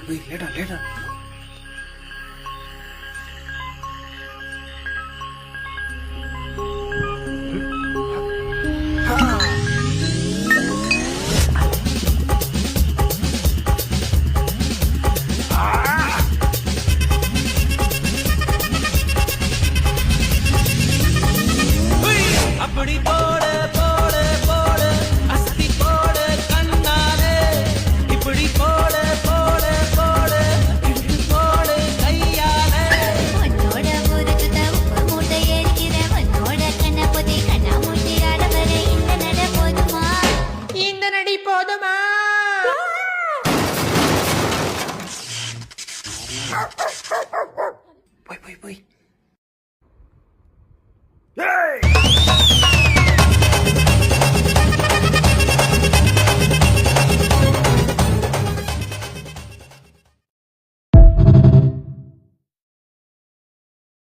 லேடா லேடா. அப்படி போட போட போட அஸ்தி போட கண்ணாலே இப்படி போட போட போட இட்டு போட கையாலே உன்னோட ஊருக்கு உப்பு மூட்டை ஏறிக்கிற உன்னோட கண்ண பொதி கண்ணா மூட்டி ஆட வர இந்த நட போதுமா இந்த நடி போதுமா? போய் போய் போய். ஏய்